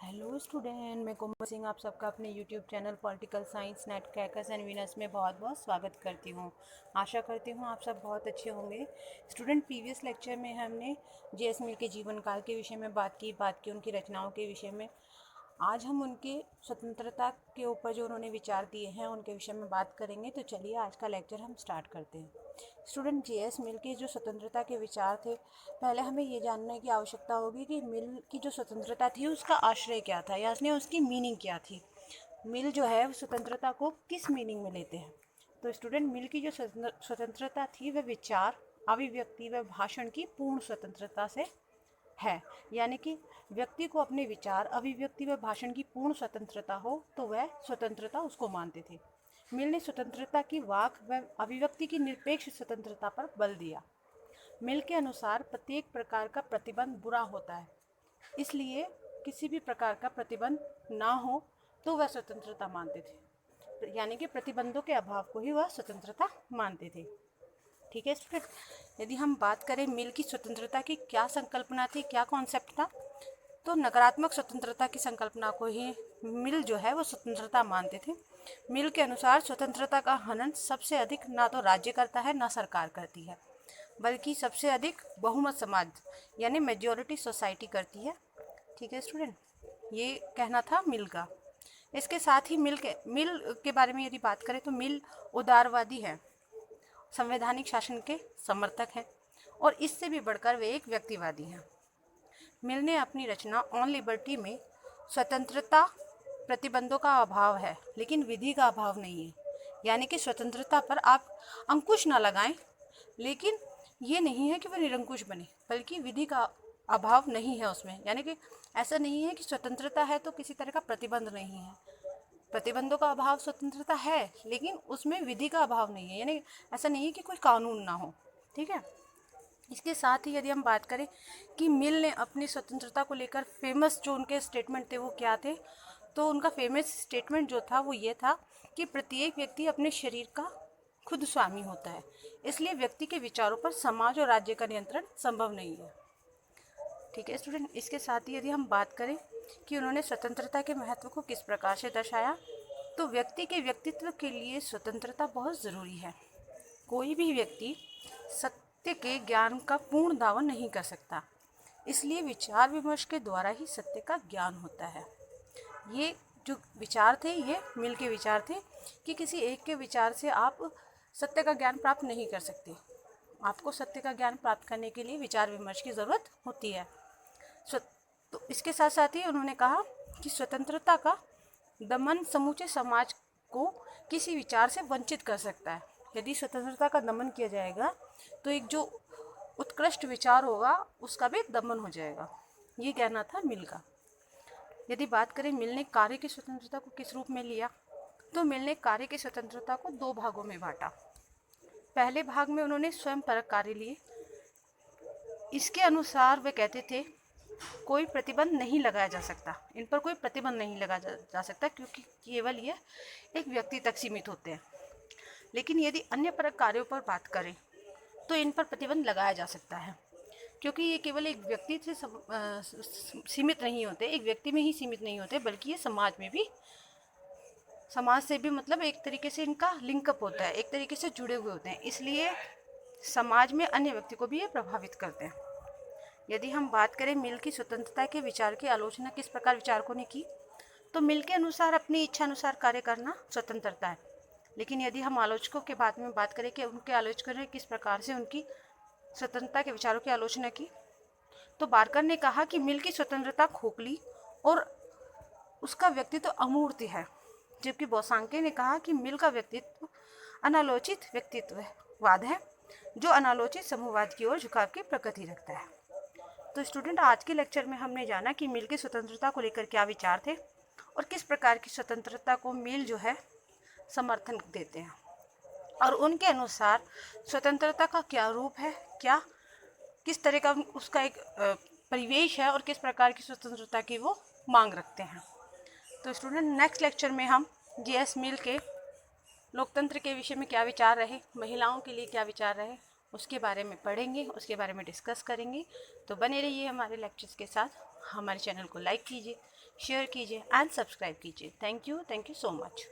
Hello student, मैं कोमल सिंह आप सबका अपने YouTube channel political science net crackers and winners में बहुत बहुत स्वागत करती हूँ। आशा करती हूँ आप सब बहुत अच्छे होंगे। स्टूडेंट, प्रीवियस लेक्चर में हमने जे.एस. मिल के जीवन काल के विषय में बात की उनकी रचनाओं के विषय में। आज हम उनके स्वतंत्रता के ऊपर जो उन्होंने विचार दिए हैं उनके विषय में बात करेंगे। तो चलिए आज का लेक्चर हम स्टार्ट करते हैं। Student, JS. मिल के जो स्वतंत्रता के विचार थे, पहले हमें ये जानने की आवश्यकता होगी कि मिल की जो स्वतंत्रता थी उसका आश्रय क्या था, यानी उसकी मीनिंग क्या थी। मिल जो है स्वतंत्रता को किस मीनिंग में लेते हैं। तो स्टूडेंट, मिल की जो स्वतंत्रता थी वह विचार, अभिव्यक्ति व भाषण की पूर्ण स्वतंत्रता से है। यानी कि व्यक्ति को अपने विचार, अभिव्यक्ति व भाषण की पूर्ण स्वतंत्रता हो तो वह स्वतंत्रता उसको मानते थे। मिल ने स्वतंत्रता की वाक व अभिव्यक्ति की निरपेक्ष स्वतंत्रता पर बल दिया। मिल के अनुसार प्रत्येक प्रकार का प्रतिबंध बुरा होता है, इसलिए किसी भी प्रकार का प्रतिबंध ना हो तो वह स्वतंत्रता मानते थे। यानी कि प्रतिबंधों के अभाव को ही वह स्वतंत्रता मानते थे। ठीक है स्टूडेंट, यदि हम बात करें मिल की स्वतंत्रता की क्या संकल्पना थी, क्या कॉन्सेप्ट था, तो नकारात्मक स्वतंत्रता की संकल्पना को ही मिल जो है वो स्वतंत्रता मानते थे। मिल के अनुसार स्वतंत्रता का हनन सबसे अधिक ना तो राज्य करता है ना सरकार करती है, बल्कि सबसे अधिक बहुमत समाज यानी मेजॉरिटी सोसाइटी करती है। ठीक है स्टूडेंट, ये कहना था मिल का। इसके साथ ही मिल के बारे में यदि बात करें तो मिल उदारवादी है, संवैधानिक शासन के समर्थक हैं और इससे भी बढ़कर वे एक व्यक्तिवादी हैं। मिल ने अपनी रचना ऑन लिबर्टी में स्वतंत्रता प्रतिबंधों का अभाव है लेकिन विधि का अभाव नहीं है। यानी कि स्वतंत्रता पर आप अंकुश ना लगाएं, लेकिन ये नहीं है कि वह निरंकुश बने, बल्कि विधि का अभाव नहीं है उसमें। यानी कि ऐसा नहीं है कि स्वतंत्रता है तो किसी तरह का प्रतिबंध नहीं है। प्रतिबंधों का अभाव स्वतंत्रता है, लेकिन उसमें विधि का अभाव नहीं है। यानी ऐसा नहीं है कि कोई कानून ना हो। ठीक है, इसके साथ ही यदि हम बात करें कि मिल ने अपनी स्वतंत्रता को लेकर फेमस जो उनके स्टेटमेंट थे वो क्या थे, तो उनका फेमस स्टेटमेंट जो था वो ये था कि प्रत्येक व्यक्ति अपने शरीर का खुद स्वामी होता है, इसलिए व्यक्ति के विचारों पर समाज और राज्य का नियंत्रण संभव नहीं है। ठीक है स्टूडेंट, इसके साथ ही यदि हम बात करें कि उन्होंने स्वतंत्रता के महत्व को किस प्रकार से दर्शाया, तो व्यक्ति के व्यक्तित्व के लिए स्वतंत्रता बहुत ज़रूरी है। कोई भी व्यक्ति सत्य के ज्ञान का पूर्ण दावा नहीं कर सकता, इसलिए विचार विमर्श के द्वारा ही सत्य का ज्ञान होता है। ये जो विचार थे ये मिल के विचार थे कि किसी एक के विचार से आप सत्य का ज्ञान प्राप्त नहीं कर सकते। आपको सत्य का ज्ञान प्राप्त करने के लिए विचार विमर्श की ज़रूरत होती है। तो इसके साथ साथ ही उन्होंने कहा कि स्वतंत्रता का दमन समूचे समाज को किसी विचार से वंचित कर सकता है। यदि स्वतंत्रता का दमन किया जाएगा तो एक जो उत्कृष्ट विचार होगा उसका भी दमन हो जाएगा। ये कहना था मिल का। यदि बात करें मिल ने कार्य की स्वतंत्रता को किस रूप में लिया, तो मिल ने कार्य की स्वतंत्रता को दो भागों में बांटा। पहले भाग में उन्होंने स्वयं परक कार्य लिए। इसके अनुसार वे कहते थे कोई प्रतिबंध नहीं लगाया जा सकता, इन पर कोई प्रतिबंध नहीं लगाया जा सकता, क्योंकि केवल ये एक व्यक्ति तक सीमित होते हैं। लेकिन यदि अन्य परक कार्यों पर बात करें तो इन पर प्रतिबंध लगाया जा सकता है, क्योंकि ये केवल एक व्यक्ति से सीमित नहीं होते, एक व्यक्ति में ही सीमित नहीं होते, बल्कि ये समाज से भी मतलब एक तरीके से इनका लिंकअप होता है, एक तरीके से जुड़े हुए होते हैं, इसलिए समाज में अन्य व्यक्ति को भी ये प्रभावित करते हैं। यदि हम बात करें मिल की स्वतंत्रता के विचार की आलोचना किस प्रकार विचारकों ने की, तो मिल के अनुसार अपनी इच्छा अनुसार कार्य करना स्वतंत्रता है। लेकिन यदि हम आलोचकों के बारे में बात करें कि उनके आलोचकों ने किस प्रकार से उनकी स्वतंत्रता के विचारों की आलोचना की, तो बारकर ने कहा कि मिल की स्वतंत्रता खोखली और उसका व्यक्तित्व अमूर्त है, जबकि बोसांके ने कहा कि मिल का व्यक्तित्व अनालोचित व्यक्तित्ववाद है जो अनालोचित समूहवाद की ओर झुकाव की प्रकृति रखता है। तो स्टूडेंट, आज के लेक्चर में हमने जाना कि मिल की स्वतंत्रता को लेकर क्या विचार थे और किस प्रकार की स्वतंत्रता को मिल जो है समर्थन देते हैं, और उनके अनुसार स्वतंत्रता का क्या रूप है, क्या किस तरह का उसका एक परिवेश है और किस प्रकार की स्वतंत्रता की वो मांग रखते हैं। तो स्टूडेंट, नेक्स्ट लेक्चर में हम जे.एस. मिल के लोकतंत्र के विषय में क्या विचार रहे, महिलाओं के लिए क्या विचार रहे, उसके बारे में पढ़ेंगे, उसके बारे में डिस्कस करेंगे। तो बने रहिए हमारे लेक्चर्स के साथ। हमारे चैनल को लाइक कीजिए, शेयर कीजिए एंड सब्सक्राइब कीजिए। Thank you so much.